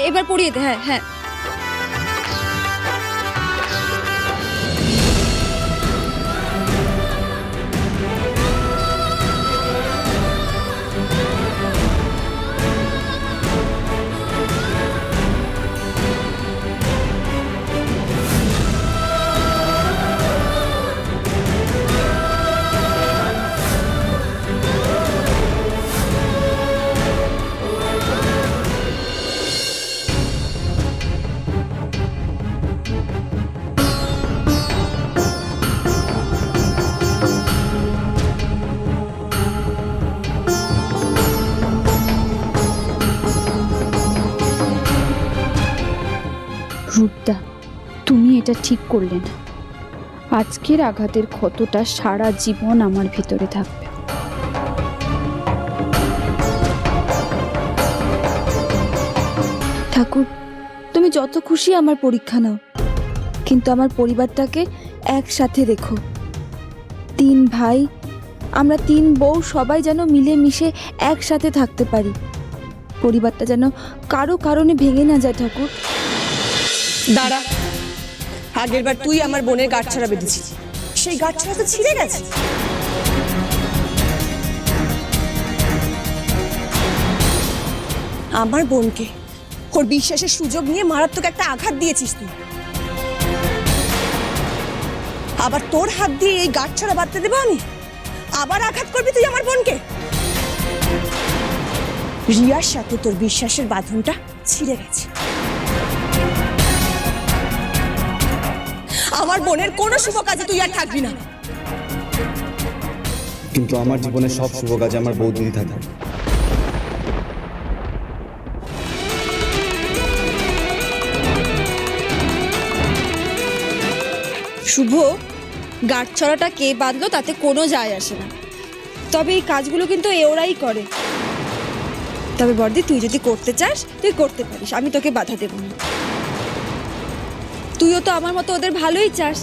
এবার পড়িয়ে দে। হ্যাঁ হ্যাঁ। রূপদা, তুমি এটা ঠিক করলে না। আজকের আঘাতের ক্ষতটা সারা জীবন আমার ভিতরে থাকবে। ঠাকুর, তুমি যত খুশি আমার পরীক্ষা নাও, কিন্তু আমার পরিবারটাকে একসাথে রেখো। 3 ভাই, আমরা 3 বউ সবাই যেন মিলেমিশে একসাথে থাকতে পারি। পরিবারটা যেন কারো কারণে ভেঙে না যায় ঠাকুর। দাঁড়া, আগের বার তুই আমার বোনের গাঁটছড়া বেঁধেছিস, সেই গাঁটছড়া তো ছিঁড়ে গেছে। আমার বোনকে ওর বিশ্বাসের সুযোগ নিয়ে মারাত্মক একটা আঘাত দিয়েছিস তুই। আবার তোর হাত দিয়ে এই গাঁটছড়া বাঁধতে দেবো আমি? আবার আঘাত করবি তুই আমার বোনকে? রিয়ার সাথে তোর বিশ্বাসের বাঁধনটা ছিঁড়ে গেছে। আমার বোনের কোনো শুভ কাজে তুই আর থাকবি না। কিন্তু আমার জীবনে সব শুভ কাজে আমার বৌদিদি থাকে। শুভ, গাঁটছড়াটা কে বাঁধলো তাতে কোনো যায় আসে না, তবে এই কাজগুলো কিন্তু ওরাই করে। তবে বর্দি, তুই যদি করতে চাস তুই করতে পারিস, আমি তোকে বাধা দেব না। তুইও তো আমার মতো ওদের ভালোই চাস।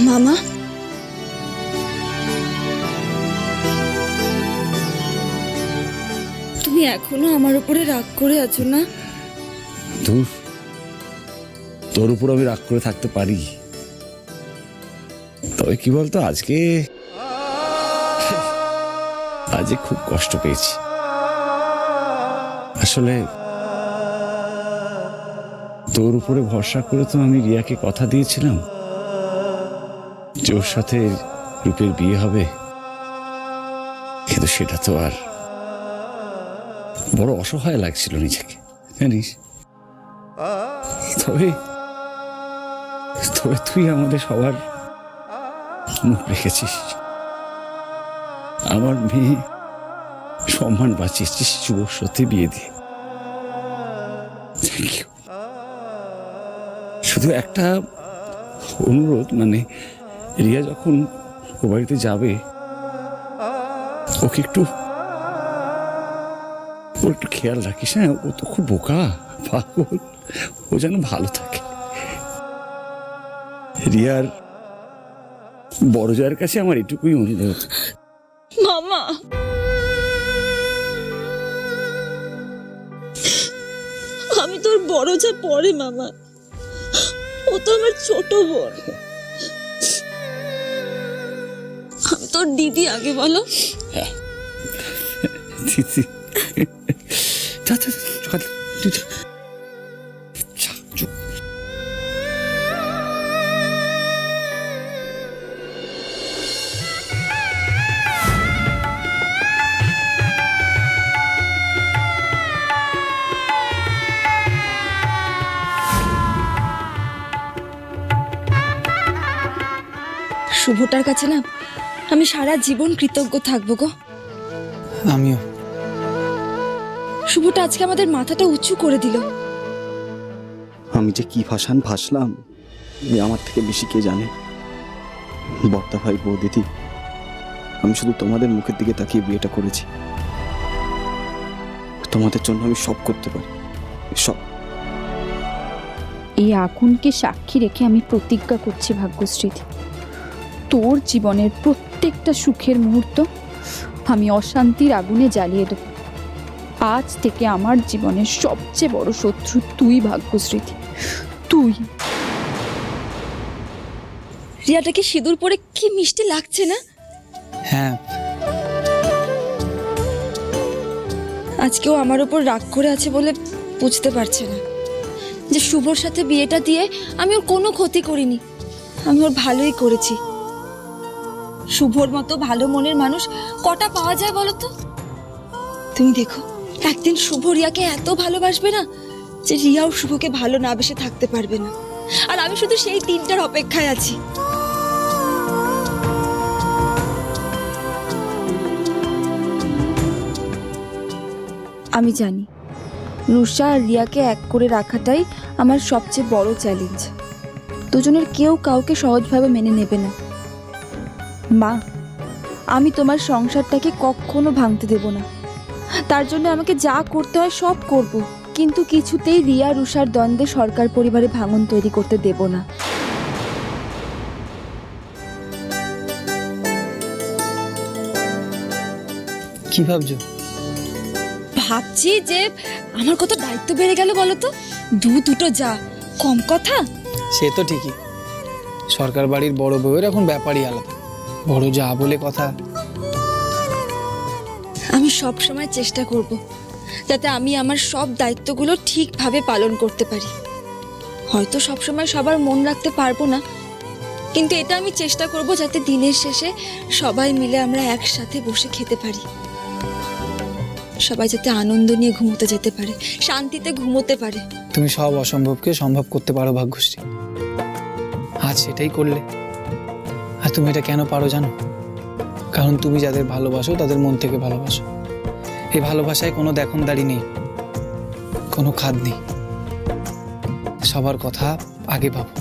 মামা, তুমি এখনো আমার উপরে রাগ করে আছো না? ধুর, তোর উপর আমি রাগ করে থাকতে পারি, তবে কি বলতো, আজকে খুব কষ্ট পেয়েছি। আসলে তোর উপরে ভরসা করে তো আমি রিয়াকে কথা দিয়েছিলাম যে ওর সাথে রূপের বিয়ে হবে, কিন্তু সেটা তো আর, বড় অসহায় লাগছিল নিজেকে, জানিস। তবে তুই আমাদের সবার মুখ রেখেছিস, আমার মেয়ে সম্মান বাঁচিয়েছিস শুভর সাথে বিয়ে দিয়ে। Thank you. শুধু একটা অনুরোধ, মানে রিয়া যখন ও বাড়িতে যাবে ওকে একটু খেয়াল রাখিস। হ্যাঁ, ও তো খুব বোকা, পাগল, ও যেন ভালো থাকে। রিয়ার বড় জায়ের কাছে আমার এটুকুই অনুরোধ। মামা, আমি তোর বড় যা পরে মামা, ও তো আমার ছোট বোন। আমি তোর দিদি আগে, বলো। দিদি, যা যা যা, তুই যা। যা, চুপ। শুভটার কাছে না আমি সারা জীবন কৃতজ্ঞ থাকবো গো। আমিও। শুভটা আজকে আমাদের মাথাটা উঁচু করে দিল। আমি যে কি ভাসলাম এ আমার থেকে বেশি কে জানে। বর্তা ভাই, বৌদিদি, আমি শুধু তোমাদের মুখের দিকে তাকিয়ে বিয়েটা করেছি। তোমাদের জন্য আমি সব করতে পারি, সব। এই আগুনকে সাক্ষী রেখে আমি প্রতিজ্ঞা করছি ভাগ্যশ্রী, তোর জীবনের প্রত্যেকটা সুখের মুহূর্ত আমি অশান্তির আগুনে জ্বালিয়ে দেব। আজ থেকে আমার জীবনের সবচেয়ে বড় শত্রু তুই ভাগ্যশ্রী, তুই। রিয়াটাকে সিঁদুর পরে কি মিষ্টি লাগছে না? হ্যাঁ, আজকেও আমার ওপর রাগ করে আছে বলে বুঝতে পারছে না যে শুভর সাথে বিয়েটা দিয়ে আমি ওর কোনো ক্ষতি করিনি, আমি ওর ভালোই করেছি। শুভর মতো ভালো মনের মানুষ কটা পাওয়া যায় বলো তো? তুমি দেখো, একদিন শুভ রিয়াকে এত ভালোবাসবে না যে রিয়াও শুভকে ভালো না বেসে থাকতে পারবে না। আর আমি শুধু সেই দিনটার অপেক্ষায় আছি। আমি জানি রুষা আর রিয়াকে এক করে রাখাটাই আমার সবচেয়ে বড় চ্যালেঞ্জ। দুজনের কেউ কাউকে সহজভাবে মেনে নেবে না। মা, আমি তোমার সংসারটাকে কখনো ভাঙতে দেব না। তার জন্য আমাকে যা করতে হয় সব করব, কিন্তু কিছুতেই রিয়া রুষার দ্বন্দ্বে সরকার পরিবারে ভাঙন তৈরি করতে দেব না। কি ভাবছো? ভাবছি যে আমার কত দায়িত্ব বেড়ে গেল বলো তো। দুটো যা, কম কথা? সে তো ঠিকই, সরকার বাড়ির বড় বউয়ের এখন ব্যাপারই আলাদা। বড় যা বলে কথা। আমি সব সময় চেষ্টা করব যাতে আমি আমার সব দায়িত্বগুলো ঠিকভাবে পালন করতে পারি। হয়তো সবসময় সবার মন রাখতে পারবো না, কিন্তু এটা আমি চেষ্টা করব যাতে দিনের শেষে সবাই মিলে আমরা একসাথে বসে খেতে পারি। সবাই যাতে আনন্দ নিয়ে ঘুমোতে যেতে পারে, শান্তিতে ঘুমোতে পারে। তুমি সব অসম্ভবকে সম্ভব করতে পারো ভাগ্যশ্রী, আজ সেটাই করলে। আর তুমি এটা কেন পারো জানো? কারণ তুমি যাদের ভালোবাসো তাদের মন থেকে ভালোবাসো। এই ভালোবাসায় কোনো দেখনদারি নেই, কোনো খাদ নেই। সবার কথা আগে ভাবো,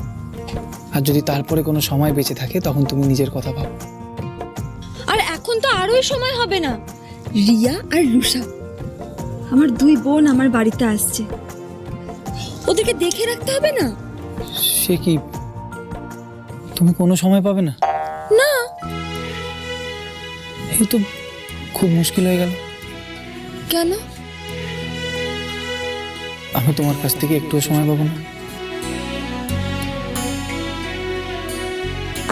আর যদি তারপরে কোনো সময় বেঁচে থাকে তখন তুমি নিজের কথা ভাবো। আর এখন তো আরোই সময় হবে না। রিয়া আর রুষা, আমার দুই বোন আমার বাড়িতে আসছে, ওদেরকে দেখে রাখতে হবে না? সে কি, তুমি কোনো সময় পাবে না? না। এই তো খুব মুশকিল হয়ে গেল। কেন? আমি তোমার কাছ থেকে একটুও সময় পাবো না।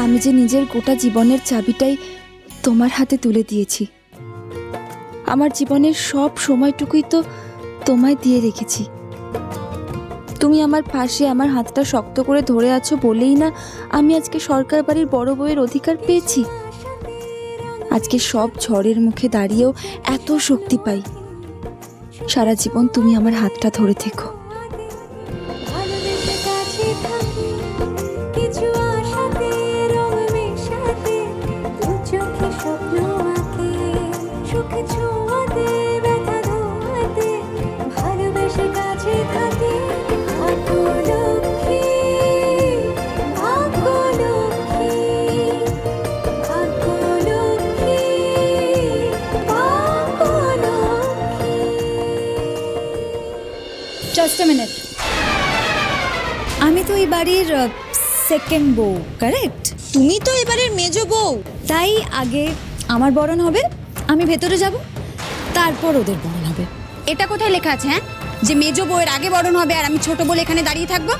আমি যে নিজের গোটা জীবনের চাবিটাই তোমার হাতে তুলে দিয়েছি। আমার জীবনের সব সময়টুকুই তো তোমায় দিয়ে রেখেছি। তুমি আমার পাশে আমার হাতটা শক্ত করে ধরে আছো বলেই না আমি আজকে সরকার বাড়ির বড় বউয়ের অধিকার পেয়েছি। আজকে সব ঝড়ের মুখে দাঁড়িয়েও এত শক্তি পাই। সারা জীবন তুমি আমার হাতটা ধরে থেকো। Just a minute. আমি তো এই বাড়ির সেকেন্ড বউ, কারেক্ট? তুমি তো এবারের মেজো বউ। তাই আগে আমার বরণ হবে, আমি ভেতরে যাব, তারপর ওদের বরণ হবে। এটা কোথায় লেখা আছে হ্যাঁ, যে মেজো বউয়ের আগে বরণ হবে আর আমি ছোট বলে এখানে দাঁড়িয়ে থাকবো?